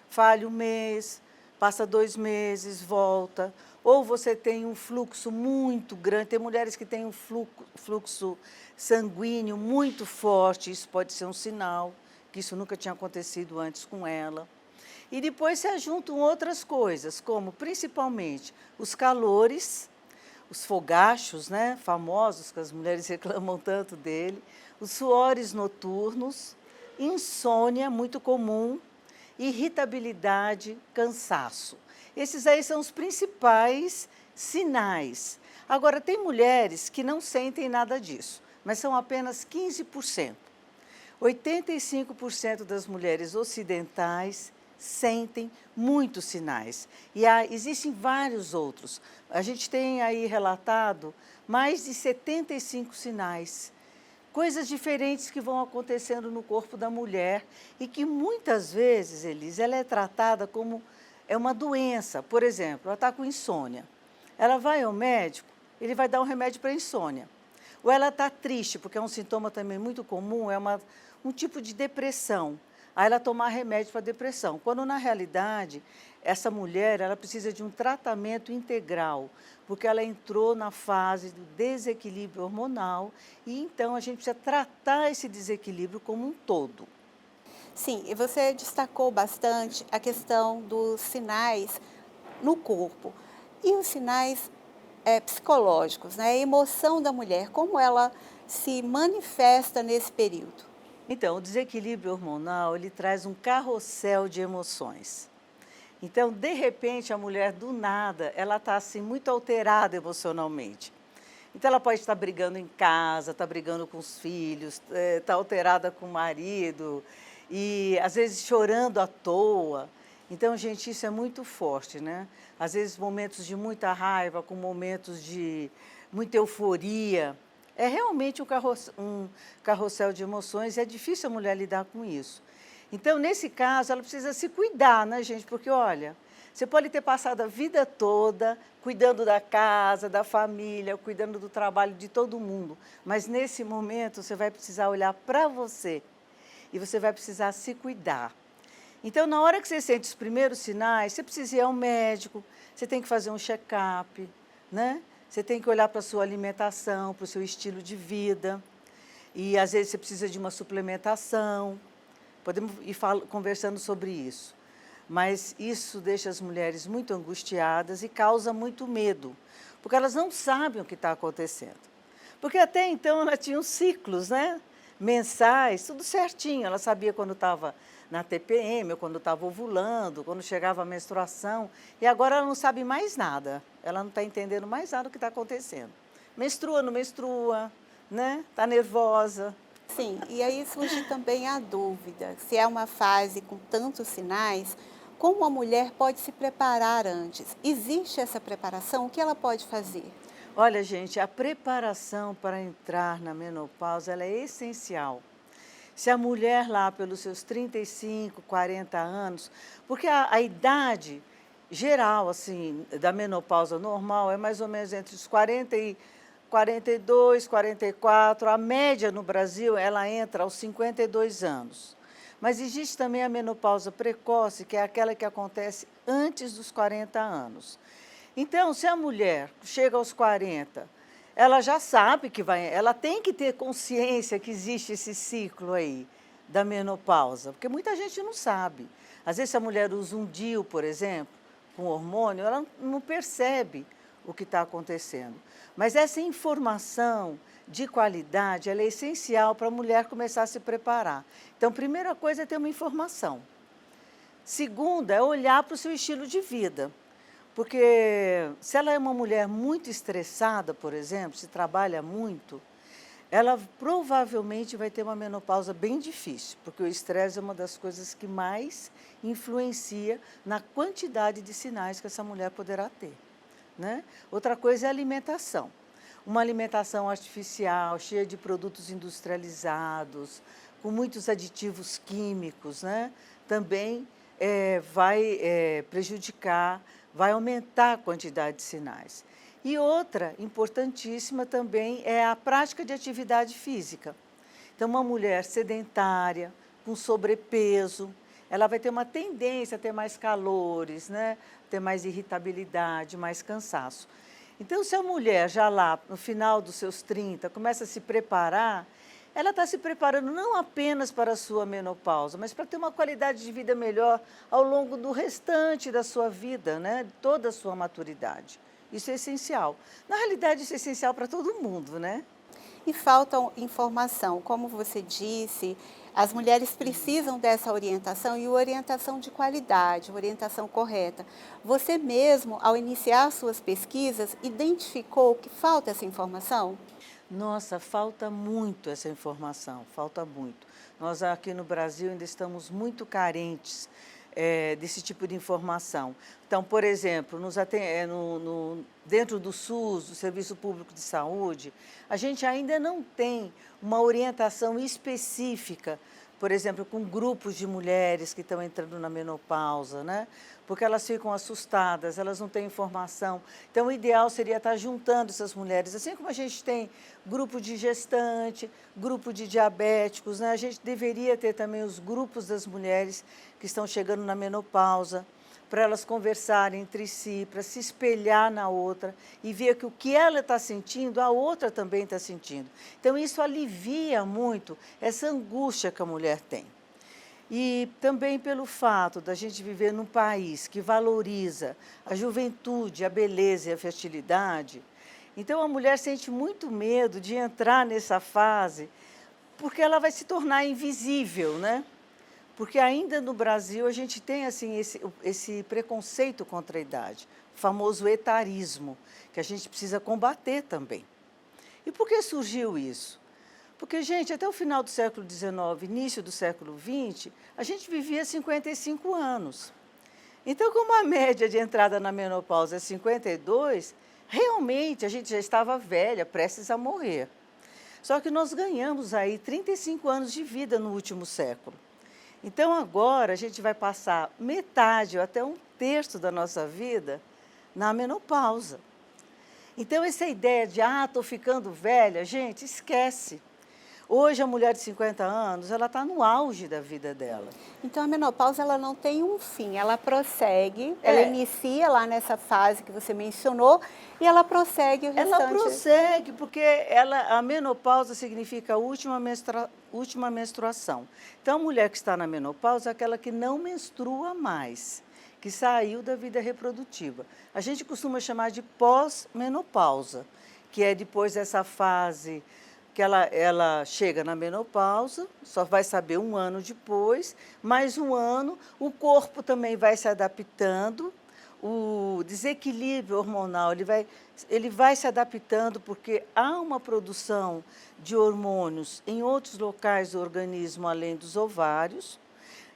[SPEAKER 12] Falha um mês, passa 2 meses, volta. Ou você tem um fluxo muito grande, tem mulheres que têm um fluxo sanguíneo muito forte, isso pode ser um sinal, que isso nunca tinha acontecido antes com ela. E depois se ajuntam outras coisas, como principalmente os calores, os fogachos, né, famosos, que as mulheres reclamam tanto dele, os suores noturnos, insônia, muito comum, irritabilidade, cansaço. Esses aí são os principais sinais. Agora, tem mulheres que não sentem nada disso, mas são apenas 15%. 85% das mulheres ocidentais sentem muitos sinais. E existem vários outros. A gente tem aí relatado mais de 75 sinais. Coisas diferentes que vão acontecendo no corpo da mulher e que muitas vezes, Elise, ela é tratada como uma doença. Por exemplo, ela está com insônia. Ela vai ao médico, ele vai dar um remédio para insônia. Ou ela está triste, porque é um sintoma também muito comum, é um tipo de depressão. Aí ela tomar remédio para depressão. Quando, na realidade, essa mulher ela precisa de um tratamento integral, porque ela entrou na fase do desequilíbrio hormonal e, então, a gente precisa tratar esse desequilíbrio como um todo.
[SPEAKER 1] Sim, e você destacou bastante a questão dos sinais no corpo. E os sinais psicológicos, né? A emoção da mulher, como ela se manifesta nesse período?
[SPEAKER 12] Então, o desequilíbrio hormonal, ele traz um carrossel de emoções. Então, de repente, a mulher, do nada, ela está assim, muito alterada emocionalmente. Então, ela pode estar brigando em casa, está brigando com os filhos, está alterada com o marido e, às vezes, chorando à toa. Então, gente, isso é muito forte, né? Às vezes, momentos de muita raiva, com momentos de muita euforia. É realmente um carrossel de emoções e é difícil a mulher lidar com isso. Então, nesse caso, ela precisa se cuidar, né, gente? Porque, olha, Você pode ter passado a vida toda cuidando da casa, da família, cuidando do trabalho de todo mundo, mas nesse momento você vai precisar olhar para você e você vai precisar se cuidar. Então, na hora que você sente os primeiros sinais, você precisa ir ao médico, você tem que fazer um check-up, né? Você tem que olhar para a sua alimentação, para o seu estilo de vida. E, às vezes, você precisa de uma suplementação. Podemos ir conversando sobre isso. Mas isso deixa as mulheres muito angustiadas e causa muito medo, porque elas não sabem o que está acontecendo. Porque até então elas tinham ciclos, né? Mensais, tudo certinho. Ela sabia quando estava na TPM, ou quando estava ovulando, quando chegava a menstruação. E agora ela não sabe mais nada. Ela não está entendendo mais nada do que está acontecendo. Menstrua, não menstrua, né? Está nervosa.
[SPEAKER 1] Sim, e aí surge também a dúvida, se é uma fase com tantos sinais, como a mulher pode se preparar antes? Existe essa preparação? O que ela pode fazer?
[SPEAKER 12] Olha, gente, a preparação para entrar na menopausa ela é essencial. Se a mulher lá pelos seus 35, 40 anos, porque a idade geral assim, da menopausa normal é mais ou menos entre os 40 e 42, 44, a média no Brasil ela entra aos 52 anos. Mas existe também a menopausa precoce, que é aquela que acontece antes dos 40 anos. Então, se a mulher chega aos 40, ela já sabe que ela tem que ter consciência que existe esse ciclo aí da menopausa, porque muita gente não sabe. Às vezes, se a mulher usa um DIU, por exemplo, com hormônio, ela não percebe o que está acontecendo. Mas essa informação de qualidade ela é essencial para a mulher começar a se preparar. Então, primeira coisa é ter uma informação. Segunda é olhar para o seu estilo de vida. Porque se ela é uma mulher muito estressada, por exemplo, se trabalha muito, ela provavelmente vai ter uma menopausa bem difícil, porque o estresse é uma das coisas que mais influencia na quantidade de sinais que essa mulher poderá ter, né? Outra coisa é a alimentação. Uma alimentação artificial, cheia de produtos industrializados, com muitos aditivos químicos, né? Também vai prejudicar, vai aumentar a quantidade de sinais. E outra importantíssima também é a prática de atividade física. Então, uma mulher sedentária, com sobrepeso, ela vai ter uma tendência a ter mais calores, né? Ter mais irritabilidade, mais cansaço. Então, se a mulher já lá no final dos seus 30 começa a se preparar, ela está se preparando não apenas para a sua menopausa, mas para ter uma qualidade de vida melhor ao longo do restante da sua vida, né? Toda a sua maturidade. Isso é essencial. Na realidade, isso é essencial para todo mundo, né?
[SPEAKER 1] E falta informação. Como você disse, as mulheres precisam dessa orientação e orientação de qualidade, orientação correta. Você mesmo, ao iniciar suas pesquisas, identificou que falta essa informação?
[SPEAKER 12] Nossa, falta muito essa informação, falta muito. Nós aqui no Brasil ainda estamos muito carentes desse tipo de informação. Então, por exemplo, dentro do SUS, do Serviço Público de Saúde, a gente ainda não tem uma orientação específica, por exemplo, com grupos de mulheres que estão entrando na menopausa, né? Porque elas ficam assustadas, elas não têm informação. Então, o ideal seria estar juntando essas mulheres. Assim como a gente tem grupo de gestante, grupo de diabéticos, né? A gente deveria ter também os grupos das mulheres que estão chegando na menopausa, para elas conversarem entre si, para se espelhar na outra e ver que o que ela está sentindo, a outra também está sentindo. Então, isso alivia muito essa angústia que a mulher tem. E também pelo fato da gente viver num país que valoriza a juventude, a beleza e a fertilidade, então a mulher sente muito medo de entrar nessa fase, porque ela vai se tornar invisível, né? Porque ainda no Brasil a gente tem assim, esse preconceito contra a idade, o famoso etarismo, que a gente precisa combater também. E por que surgiu isso? Porque, gente, até o final do século XIX, início do século XX, a gente vivia 55 anos. Então, como a média de entrada na menopausa é 52, realmente a gente já estava velha, prestes a morrer. Só que nós ganhamos aí 35 anos de vida no último século. Então, agora a gente vai passar metade ou até um 1/3 da nossa vida na menopausa. Então, essa ideia de, estou ficando velha, gente, esquece. Hoje, a mulher de 50 anos, ela está no auge da vida dela.
[SPEAKER 1] Então, a menopausa, ela não tem um fim, ela prossegue, ela inicia lá nessa fase que você mencionou e ela prossegue o restante.
[SPEAKER 12] Ela prossegue, porque a menopausa significa a última menstruação. Então, a mulher que está na menopausa é aquela que não menstrua mais, que saiu da vida reprodutiva. A gente costuma chamar de pós-menopausa, que é depois dessa fase que ela chega na menopausa, só vai saber 1 ano depois, mais 1 ano, o corpo também vai se adaptando, o desequilíbrio hormonal ele vai se adaptando porque há uma produção de hormônios em outros locais do organismo além dos ovários.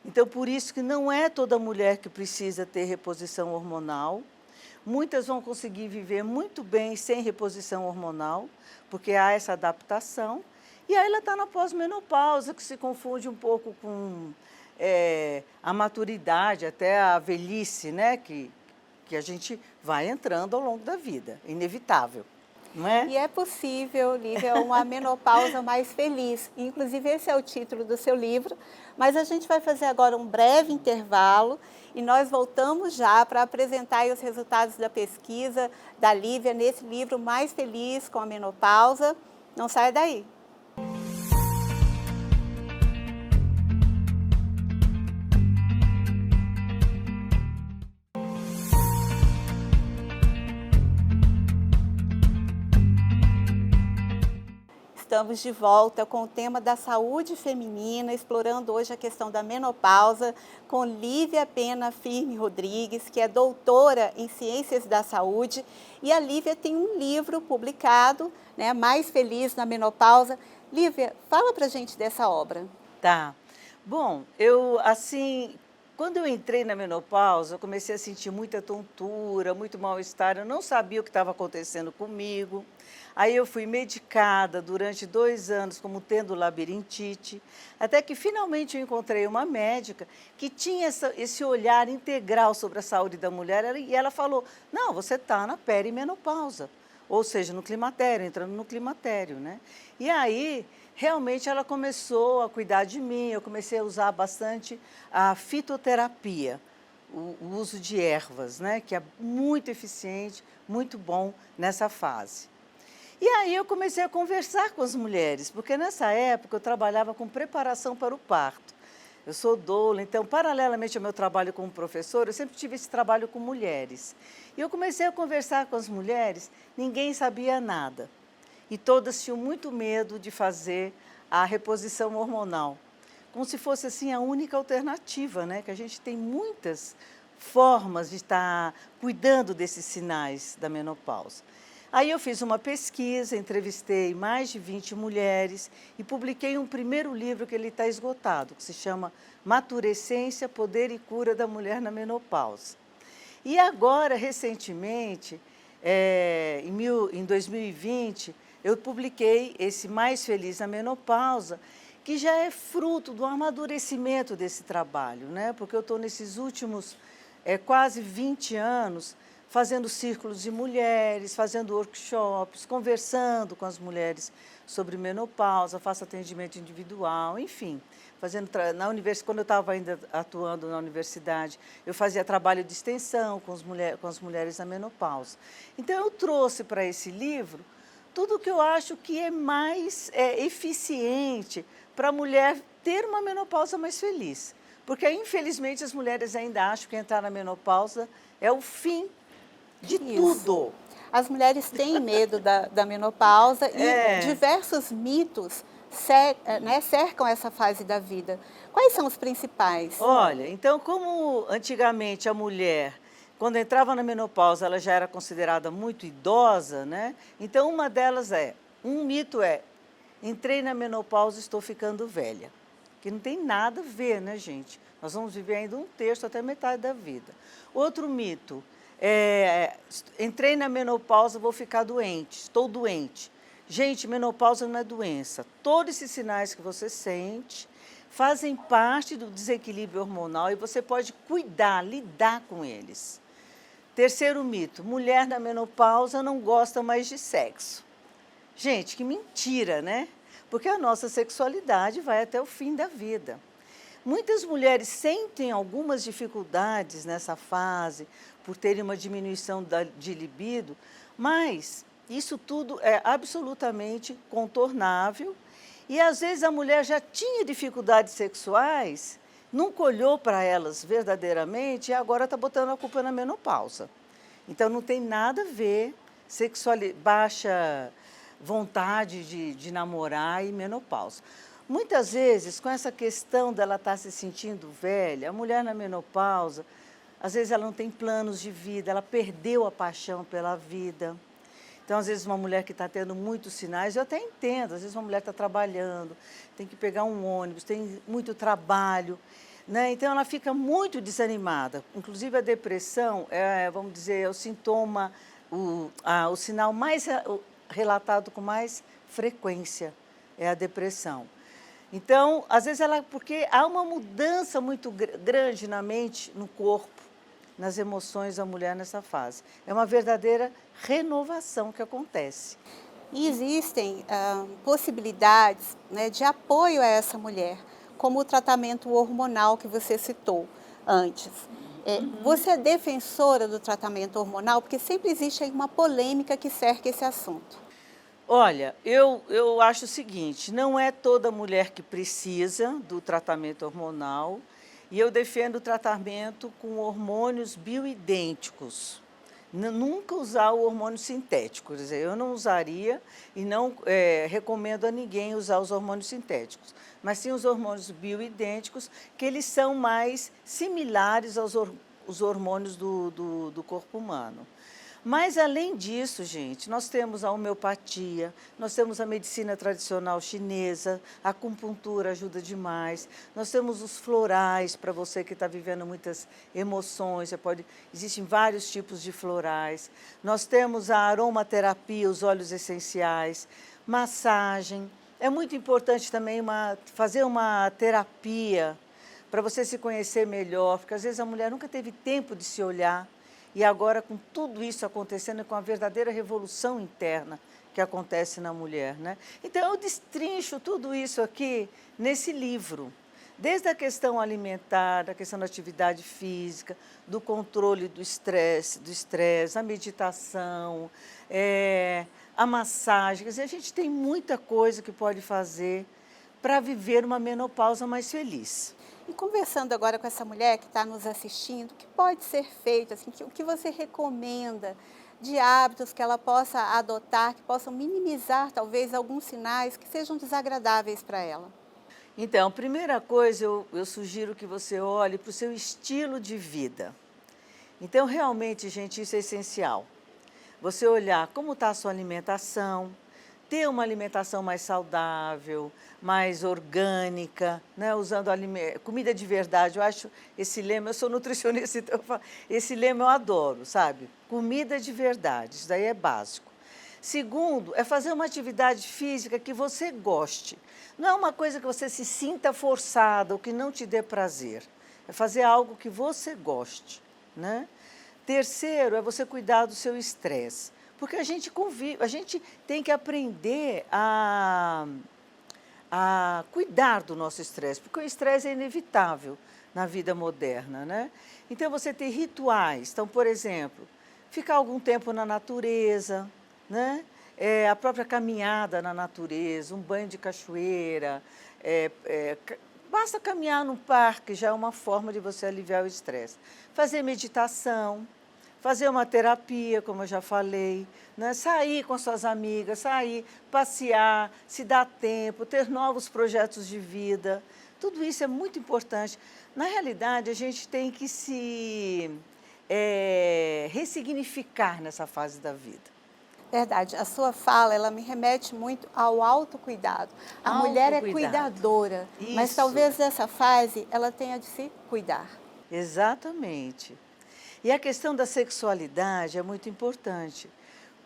[SPEAKER 12] Então, por isso que não é toda mulher que precisa ter reposição hormonal. Muitas vão conseguir viver muito bem sem reposição hormonal, porque há essa adaptação. E aí ela está na pós-menopausa, que se confunde um pouco com a maturidade, até a velhice, né? Que a gente vai entrando ao longo da vida, inevitável. Não é?
[SPEAKER 1] E é possível, Lívia, uma menopausa mais feliz. Inclusive, esse é o título do seu livro. Mas a gente vai fazer agora um breve intervalo e nós voltamos já para apresentar aí os resultados da pesquisa da Lívia nesse livro Mais Feliz com a Menopausa. Não saia daí. Estamos de volta com o tema da saúde feminina, explorando hoje a questão da menopausa, com Lívia Pena Firme Rodrigues, que é doutora em Ciências da Saúde. E a Lívia tem um livro publicado, né, Mais Feliz na Menopausa. Lívia, fala pra gente dessa obra.
[SPEAKER 12] Tá. Bom, quando eu entrei na menopausa, eu comecei a sentir muita tontura, muito mal-estar, eu não sabia o que estava acontecendo comigo. Aí eu fui medicada durante 2 anos como tendo labirintite, até que finalmente eu encontrei uma médica que tinha esse olhar integral sobre a saúde da mulher e ela falou, não, você está na perimenopausa, ou seja, no climatério, entrando no climatério, né? E aí, realmente ela começou a cuidar de mim, eu comecei a usar bastante a fitoterapia, o uso de ervas, né? Que é muito eficiente, muito bom nessa fase. E aí eu comecei a conversar com as mulheres, porque nessa época eu trabalhava com preparação para o parto. Eu sou doula, então, paralelamente ao meu trabalho como professora, eu sempre tive esse trabalho com mulheres. E eu comecei a conversar com as mulheres, ninguém sabia nada. E todas tinham muito medo de fazer a reposição hormonal, como se fosse assim a única alternativa, né? Que a gente tem muitas formas de estar cuidando desses sinais da menopausa. Aí eu fiz uma pesquisa, entrevistei mais de 20 mulheres e publiquei um primeiro livro que ele está esgotado, que se chama Maturescência, Poder e Cura da Mulher na Menopausa. E agora, recentemente, em 2020, eu publiquei esse Mais Feliz na Menopausa, que já é fruto do amadurecimento desse trabalho, né? Porque eu estou nesses últimos quase 20 anos fazendo círculos de mulheres, fazendo workshops, conversando com as mulheres sobre menopausa, faço atendimento individual, enfim. Quando eu estava ainda atuando na universidade, eu fazia trabalho de extensão com as mulheres na menopausa. Então, eu trouxe para esse livro tudo o que eu acho que é mais eficiente para a mulher ter uma menopausa mais feliz. Porque, infelizmente, as mulheres ainda acham que entrar na menopausa é o fim de tudo.
[SPEAKER 1] As mulheres têm medo da menopausa e diversos mitos cercam essa fase da vida. Quais são os principais?
[SPEAKER 12] Olha, então, como antigamente a mulher, quando entrava na menopausa, ela já era considerada muito idosa, né? Então, uma delas um mito entrei na menopausa e estou ficando velha. Que não tem nada a ver, né, gente? Nós vamos viver ainda 1/3 até metade da vida. Outro mito, entrei na menopausa, vou ficar doente, estou doente. Gente, menopausa não é doença. Todos esses sinais que você sente fazem parte do desequilíbrio hormonal e você pode cuidar, lidar com eles. Terceiro mito, mulher na menopausa não gosta mais de sexo. Gente, que mentira, né? Porque a nossa sexualidade vai até o fim da vida. Muitas mulheres sentem algumas dificuldades nessa fase, por terem uma diminuição de libido, mas isso tudo é absolutamente contornável. E às vezes a mulher já tinha dificuldades sexuais, nunca olhou para elas verdadeiramente e agora está botando a culpa na menopausa. Então não tem nada a ver baixa vontade de namorar e menopausa. Muitas vezes, com essa questão dela estar se sentindo velha, a mulher na menopausa, às vezes ela não tem planos de vida, ela perdeu a paixão pela vida. Então, às vezes, uma mulher que está tendo muitos sinais, eu até entendo, às vezes uma mulher está trabalhando, tem que pegar um ônibus, tem muito trabalho, né? Então ela fica muito desanimada. Inclusive a depressão, vamos dizer, é o sintoma, o sinal mais relatado com mais frequência, é a depressão. Então, às vezes porque há uma mudança muito grande na mente, no corpo, nas emoções da mulher nessa fase. É uma verdadeira renovação que acontece.
[SPEAKER 1] E existem possibilidades, né, de apoio a essa mulher, como o tratamento hormonal que você citou antes. Você é defensora do tratamento hormonal? Porque sempre existe aí uma polêmica que cerca esse assunto.
[SPEAKER 12] Olha, eu acho o seguinte, não é toda mulher que precisa do tratamento hormonal e eu defendo o tratamento com hormônios bioidênticos. Nunca usar o hormônio sintético, quer dizer, eu não usaria e não recomendo a ninguém usar os hormônios sintéticos, mas sim os hormônios bioidênticos, que eles são mais similares aos hormônios do corpo humano. Mas, além disso, gente, nós temos a homeopatia, nós temos a medicina tradicional chinesa, a acupuntura ajuda demais, nós temos os florais, para você que está vivendo muitas emoções, existem vários tipos de florais, nós temos a aromaterapia, os óleos essenciais, massagem. É muito importante também fazer uma terapia para você se conhecer melhor, porque às vezes a mulher nunca teve tempo de se olhar, e agora, com tudo isso acontecendo, com a verdadeira revolução interna que acontece na mulher, né? Então, eu destrincho tudo isso aqui nesse livro. Desde a questão alimentar, a questão da atividade física, do controle do estresse, a meditação, a massagem. Quer dizer, a gente tem muita coisa que pode fazer para viver uma menopausa mais feliz.
[SPEAKER 1] E conversando agora com essa mulher que está nos assistindo, o que pode ser feito, assim, o que você recomenda de hábitos que ela possa adotar, que possam minimizar talvez alguns sinais que sejam desagradáveis para ela?
[SPEAKER 12] Então, a primeira coisa, eu sugiro que você olhe para o seu estilo de vida. Então, realmente, gente, isso é essencial. Você olhar como está a sua alimentação, ter uma alimentação mais saudável, mais orgânica, né? Usando comida de verdade. Eu acho esse lema, eu sou nutricionista, então eu falo, esse lema eu adoro, sabe? Comida de verdade, isso daí é básico. Segundo, é fazer uma atividade física que você goste. Não é uma coisa que você se sinta forçada ou que não te dê prazer. É fazer algo que você goste, né? Terceiro, é você cuidar do seu estresse. Porque a gente convive, a gente tem que aprender a cuidar do nosso estresse, porque o estresse é inevitável na vida moderna, né? Então, você ter rituais. Então, por exemplo, ficar algum tempo na natureza, né? A própria caminhada na natureza, um banho de cachoeira, basta caminhar no parque, já é uma forma de você aliviar o estresse. Fazer meditação, fazer uma terapia, como eu já falei, né? Sair com suas amigas, sair, passear, se dar tempo, ter novos projetos de vida. Tudo isso é muito importante. Na realidade, a gente tem que se ressignificar nessa fase da vida.
[SPEAKER 1] Verdade, a sua fala, ela me remete muito ao autocuidado. A mulher é cuidadora, mas talvez nessa fase ela tenha de se cuidar.
[SPEAKER 12] Exatamente. E a questão da sexualidade é muito importante,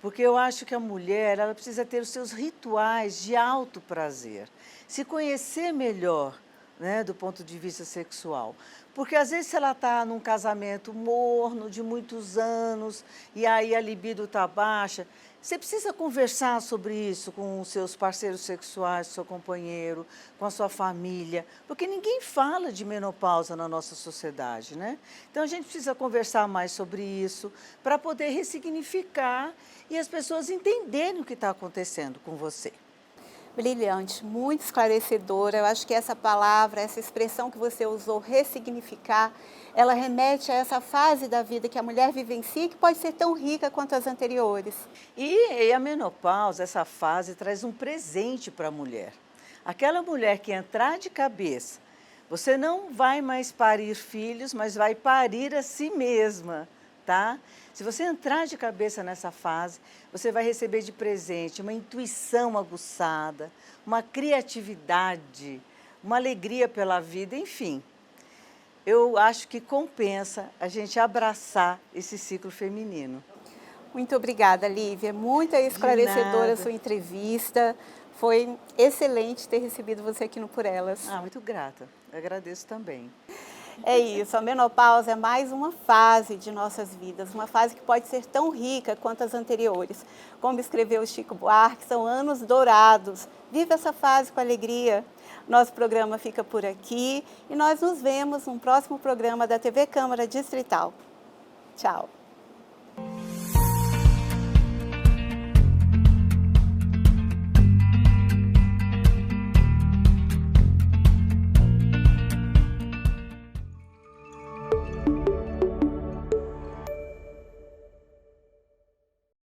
[SPEAKER 12] porque eu acho que a mulher ela precisa ter os seus rituais de alto prazer, se conhecer melhor né, do ponto de vista sexual. Porque às vezes se ela está num casamento morno de muitos anos e aí a libido está baixa, você precisa conversar sobre isso com os seus parceiros sexuais, com o seu companheiro, com a sua família, porque ninguém fala de menopausa na nossa sociedade, né? Então a gente precisa conversar mais sobre isso para poder ressignificar e as pessoas entenderem o que está acontecendo com você.
[SPEAKER 1] Brilhante, muito esclarecedora. Eu acho que essa palavra, essa expressão que você usou, ressignificar, ela remete a essa fase da vida que a mulher vivencia, que pode ser tão rica quanto as anteriores.
[SPEAKER 12] E a menopausa, essa fase, traz um presente para a mulher. Aquela mulher que entrar de cabeça, você não vai mais parir filhos, mas vai parir a si mesma, tá? Se você entrar de cabeça nessa fase, você vai receber de presente uma intuição aguçada, uma criatividade, uma alegria pela vida, enfim. Eu acho que compensa a gente abraçar esse ciclo feminino.
[SPEAKER 1] Muito obrigada, Lívia. Muito esclarecedora a sua entrevista. Foi excelente ter recebido você aqui no Por Elas.
[SPEAKER 12] Muito grata. Eu agradeço também.
[SPEAKER 1] É isso, a menopausa é mais uma fase de nossas vidas, uma fase que pode ser tão rica quanto as anteriores. Como escreveu Chico Buarque, são anos dourados. Viva essa fase com alegria. Nosso programa fica por aqui e nós nos vemos no próximo programa da TV Câmara Distrital. Tchau.